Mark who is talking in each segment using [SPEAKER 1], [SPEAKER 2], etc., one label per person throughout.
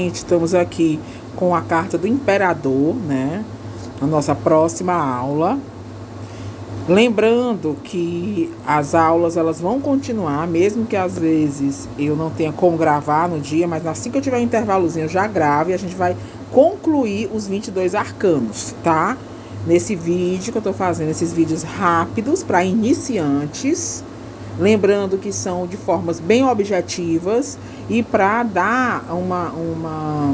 [SPEAKER 1] Estamos aqui com a carta do Imperador, né? Na nossa próxima aula. Lembrando que as aulas elas vão continuar, mesmo que às vezes eu não tenha como gravar no dia, mas assim que eu tiver um intervalozinho eu já gravo e a gente vai concluir os 22 arcanos, tá? Nesse vídeo que eu tô fazendo, esses vídeos rápidos para iniciantes. Lembrando que são de formas bem objetivas e para dar uma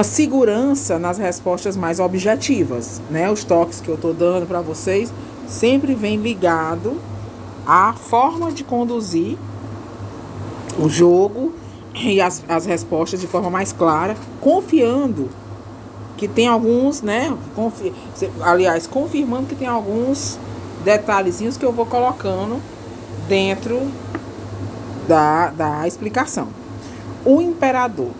[SPEAKER 1] segurança nas respostas mais objetivas, né? Os toques que eu estou dando para vocês sempre vem ligado à forma de conduzir o jogo e as respostas de forma mais clara, confiando que tem alguns, né? Aliás, confirmando que tem alguns detalhezinhos que eu vou colocando dentro da explicação. O Imperador,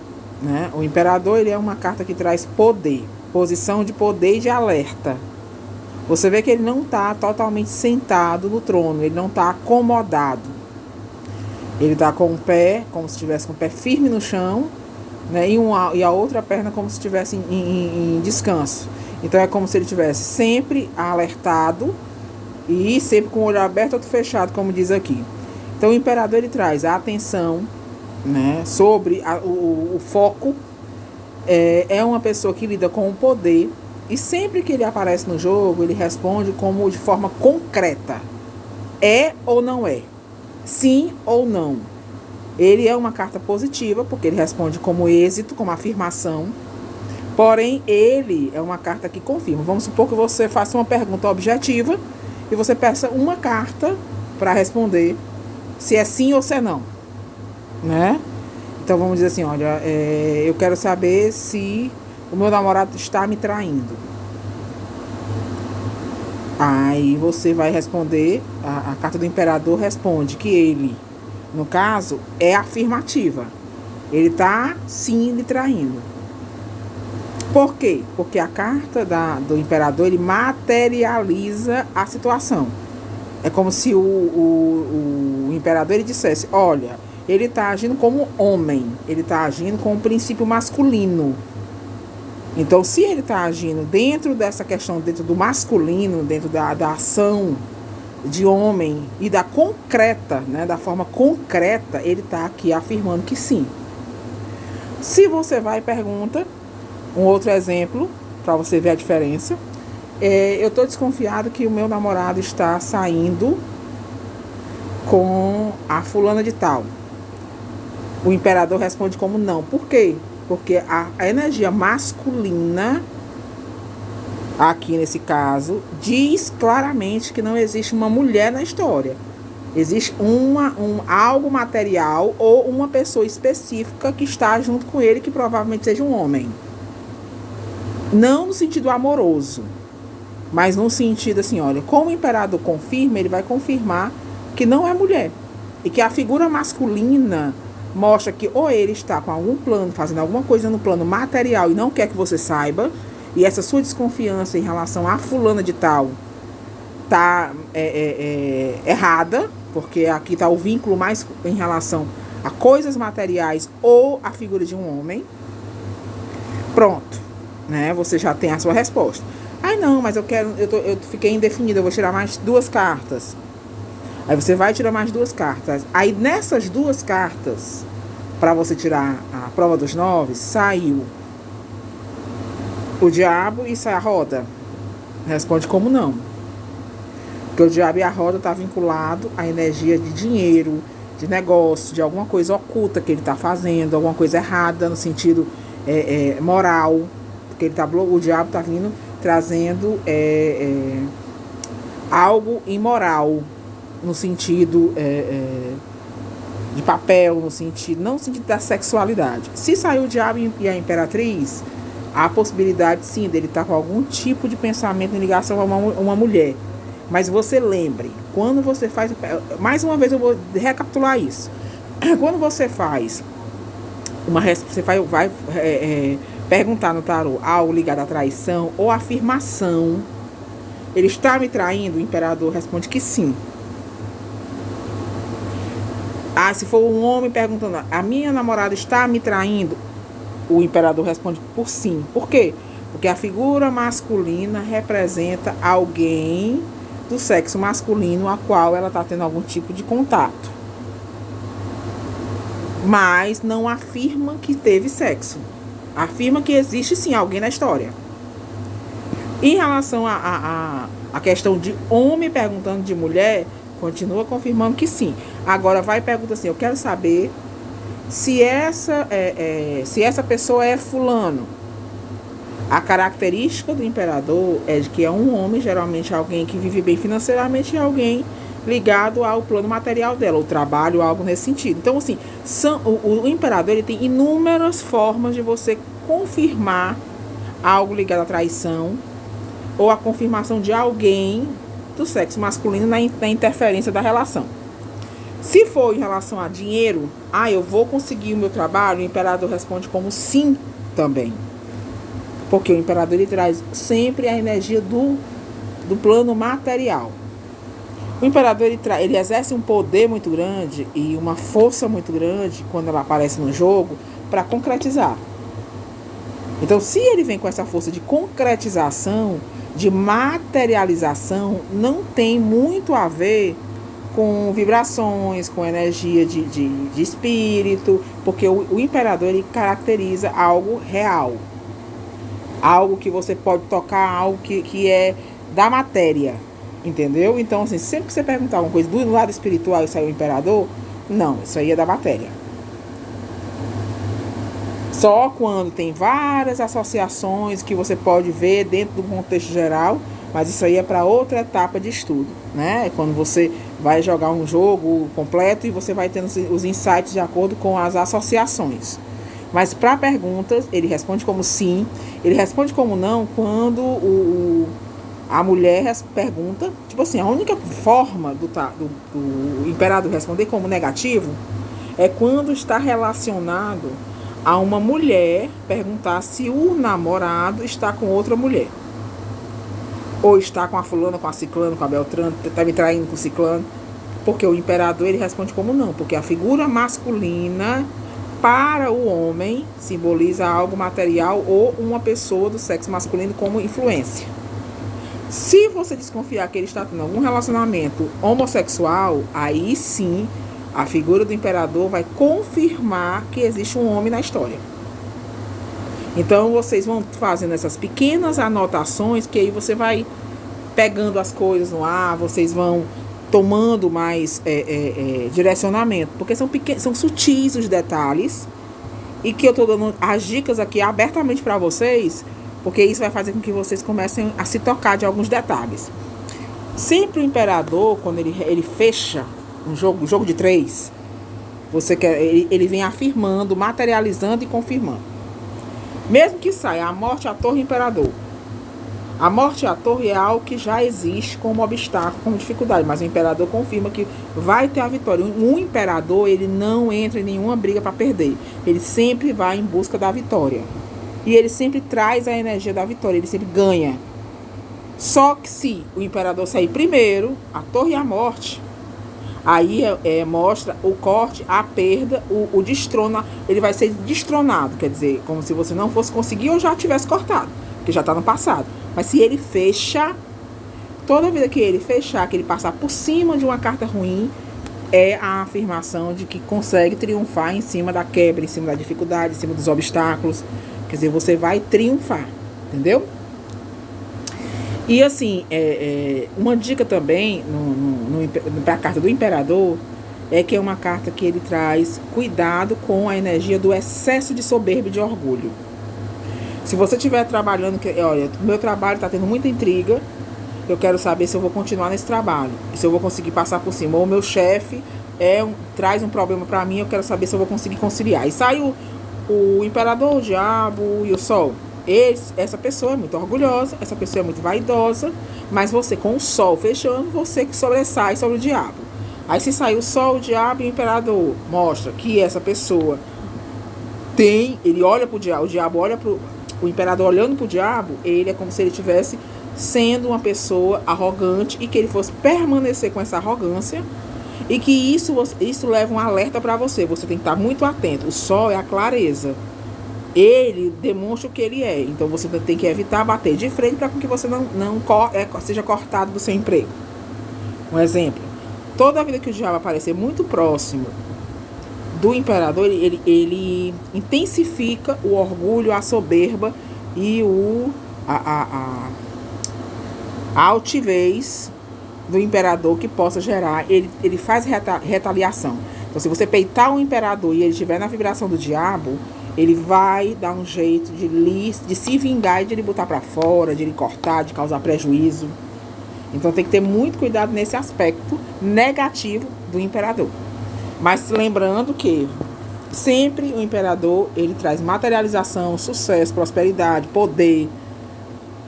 [SPEAKER 1] né? O Imperador, ele é uma carta que traz poder, posição de poder e de alerta. Você vê que ele não está totalmente sentado no trono, ele não está acomodado. Ele está com o pé, como se estivesse com o pé firme no chão, né? E a outra perna como se estivesse em descanso. Então é como se ele estivesse sempre alertado e sempre com o olho aberto, outro fechado, como diz aqui. Então o Imperador, ele traz a atenção, né, sobre o foco. É uma pessoa que lida com o poder. E sempre que ele aparece no jogo, ele responde como de forma concreta. É ou não é? Sim ou não? Ele é uma carta positiva, porque ele responde como êxito, como afirmação. Porém, ele é uma carta que confirma. Vamos supor que você faça uma pergunta objetiva e você peça uma carta para responder se é sim ou se é não, né? Então vamos dizer assim, olha, eu quero saber se o meu namorado está me traindo. Aí você vai responder, a carta do Imperador responde que ele, no caso, é afirmativa. Ele está sim lhe traindo. Por quê? Porque a carta do Imperador, ele materializa a situação. É como se o Imperador ele dissesse, olha, ele está agindo como homem, ele está agindo com o princípio masculino. Então, se ele está agindo dentro dessa questão, dentro do masculino, dentro da ação de homem e da concreta, né, da forma concreta, ele está aqui afirmando que sim. Se você vai e pergunta, um outro exemplo, para você ver a diferença. Eu estou desconfiado que o meu namorado está saindo com a fulana de tal. O Imperador responde como não. Por quê? Porque a energia masculina, aqui nesse caso, diz claramente que não existe uma mulher na história. Existe algo material ou uma pessoa específica que está junto com ele, que provavelmente seja um homem. Não no sentido amoroso, mas no sentido assim, olha, como o Imperador confirma, ele vai confirmar que não é mulher. E que a figura masculina mostra que ou ele está com algum plano, fazendo alguma coisa no plano material e não quer que você saiba, e essa sua desconfiança em relação à fulana de tal tá errada, porque aqui está o vínculo mais em relação a coisas materiais ou a figura de um homem. Pronto, né? Você já tem a sua resposta. Ai, não, mas eu fiquei indefinida, eu vou tirar mais 2 cartas. Aí você vai tirar mais 2 cartas. Aí nessas 2 cartas, para você tirar a prova dos 9, saiu o diabo e sai a roda. Responde como não. Porque o diabo e a roda tá vinculado à energia de dinheiro, de negócio, de alguma coisa oculta que ele está fazendo, alguma coisa errada no sentido moral. Porque o diabo está vindo trazendo algo imoral, no sentido de papel, não no sentido da sexualidade. Se saiu o diabo e a imperatriz, há a possibilidade sim dele estar com algum tipo de pensamento em ligação a uma mulher. Mas você lembre, quando você faz, mais uma vez eu vou recapitular isso, quando você faz você vai perguntar no tarô algo ligado à traição ou afirmação, ele está me traindo? O Imperador responde que sim. Se for um homem perguntando, a minha namorada está me traindo? O imperador responde por sim. Por quê? Porque a figura masculina representa alguém do sexo masculino a qual ela está tendo algum tipo de contato. Mas não afirma que teve sexo. Afirma que existe sim alguém na história. Em relação a questão de homem perguntando de mulher, continua confirmando que sim. Agora vai e pergunta assim, eu quero saber se essa pessoa é fulano. A característica do imperador é de que é um homem, geralmente alguém que vive bem financeiramente e alguém ligado ao plano material dela, o trabalho, algo nesse sentido. Então, assim, o imperador ele tem inúmeras formas de você confirmar algo ligado à traição ou a confirmação de alguém do sexo masculino na interferência da relação. Se for em relação a dinheiro, eu vou conseguir o meu trabalho, o imperador responde como sim também. Porque o imperador ele traz sempre a energia do plano material. O imperador ele exerce um poder muito grande e uma força muito grande quando ela aparece no jogo para concretizar. Então, se ele vem com essa força de concretização, de materialização, não tem muito a ver com vibrações, com energia de espírito, porque o imperador ele caracteriza algo real. Algo que você pode tocar, algo que é da matéria, entendeu? Então, assim, sempre que você perguntar alguma coisa do lado espiritual e sair o imperador, não, isso aí é da matéria. Só quando tem várias associações que você pode ver dentro do contexto geral, mas isso aí é para outra etapa de estudo, né? É quando você vai jogar um jogo completo e você vai tendo os insights de acordo com as associações. Mas para perguntas, ele responde como sim, ele responde como não quando a mulher pergunta. Tipo assim, a única forma do imperador responder como negativo é quando está relacionado a uma mulher perguntar se o namorado está com outra mulher. Ou está com a fulana, com a ciclana, com a beltrana, está me traindo com o ciclano. Porque o imperador ele responde como não, porque a figura masculina para o homem simboliza algo material ou uma pessoa do sexo masculino como influência. Se você desconfiar que ele está tendo algum relacionamento homossexual, aí sim a figura do imperador vai confirmar que existe um homem na história. Então vocês vão fazendo essas pequenas anotações que aí você vai pegando as coisas no ar, vocês vão tomando mais direcionamento, porque são sutis os detalhes e que eu estou dando as dicas aqui abertamente para vocês, porque isso vai fazer com que vocês comecem a se tocar de alguns detalhes. Sempre o imperador, quando ele fecha um jogo de 3, ele vem afirmando, materializando e confirmando. Mesmo que saia a morte, a torre e o imperador. A morte e a torre é algo que já existe como obstáculo, como dificuldade, mas o imperador confirma que vai ter a vitória. Um imperador, ele não entra em nenhuma briga para perder. Ele sempre vai em busca da vitória. E ele sempre traz a energia da vitória, ele sempre ganha. Só que se o imperador sair primeiro, a torre e a morte, aí mostra o corte, a perda, o destrona, ele vai ser destronado, quer dizer, como se você não fosse conseguir ou já tivesse cortado, porque já está no passado. Mas se ele fecha, toda vida que ele fechar, que ele passar por cima de uma carta ruim, é a afirmação de que consegue triunfar em cima da quebra, em cima da dificuldade, em cima dos obstáculos. Quer dizer, você vai triunfar, entendeu? E assim, uma dica também para a carta do imperador é que é uma carta que ele traz cuidado com a energia do excesso de soberba e de orgulho. Se você estiver trabalhando, olha, meu trabalho está tendo muita intriga, eu quero saber se eu vou continuar nesse trabalho, se eu vou conseguir passar por cima. Ou o meu chefe traz um problema para mim, eu quero saber se eu vou conseguir conciliar. E sai o imperador, o diabo e o sol. Essa pessoa é muito orgulhosa, essa pessoa é muito vaidosa, mas você com o sol fechando, você que sobressai sobre o diabo. Aí se sair o sol, o diabo e o imperador, mostra que essa pessoa ele olha para o diabo olha para o imperador olhando para o diabo, ele é como se ele estivesse sendo uma pessoa arrogante e que ele fosse permanecer com essa arrogância e que isso leva um alerta para você. Você tem que estar muito atento. O sol é a clareza. ele demonstra o que ele é. Então você tem que evitar bater de frente para que você não seja cortado do seu emprego. Um exemplo: toda vida que o diabo aparecer muito próximo do imperador, ele intensifica o orgulho, a soberba e a altivez do imperador, que possa gerar, ele faz retaliação. Então, se você peitar o imperador e ele estiver na vibração do diabo, ele vai dar um jeito de se vingar e de ele botar para fora, de ele cortar, de causar prejuízo. Então tem que ter muito cuidado nesse aspecto negativo do imperador. Mas lembrando que sempre o imperador, ele traz materialização, sucesso, prosperidade, poder.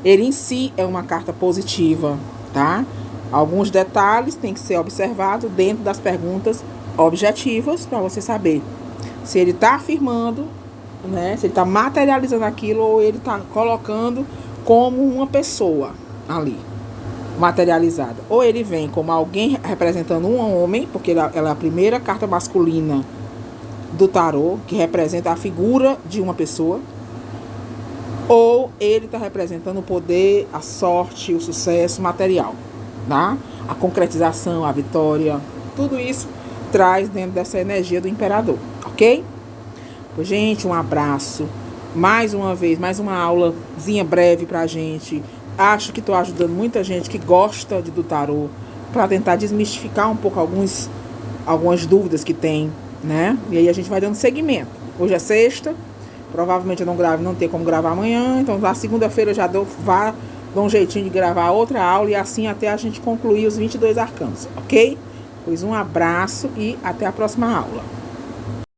[SPEAKER 1] Ele em si é uma carta positiva, tá? Alguns detalhes têm que ser observados dentro das perguntas objetivas para você saber se ele está afirmando, né? Se ele está materializando aquilo ou ele está colocando como uma pessoa ali, materializada. Ou ele vem como alguém representando um homem, porque ela é a primeira carta masculina do tarô, que representa a figura de uma pessoa. Ou ele está representando o poder, a sorte, o sucesso material, tá? A concretização, a vitória, tudo isso traz dentro dessa energia do imperador, ok? Pois, gente, um abraço. Mais uma vez, mais uma aulazinha breve pra gente. Acho que estou ajudando muita gente que gosta do tarô para tentar desmistificar um pouco algumas dúvidas que tem, né? E aí a gente vai dando seguimento. Hoje é sexta, provavelmente eu não tenho como gravar amanhã, então na segunda-feira eu já dou um jeitinho de gravar outra aula e assim até a gente concluir os 22 arcanos, ok? Pois um abraço e até a próxima aula.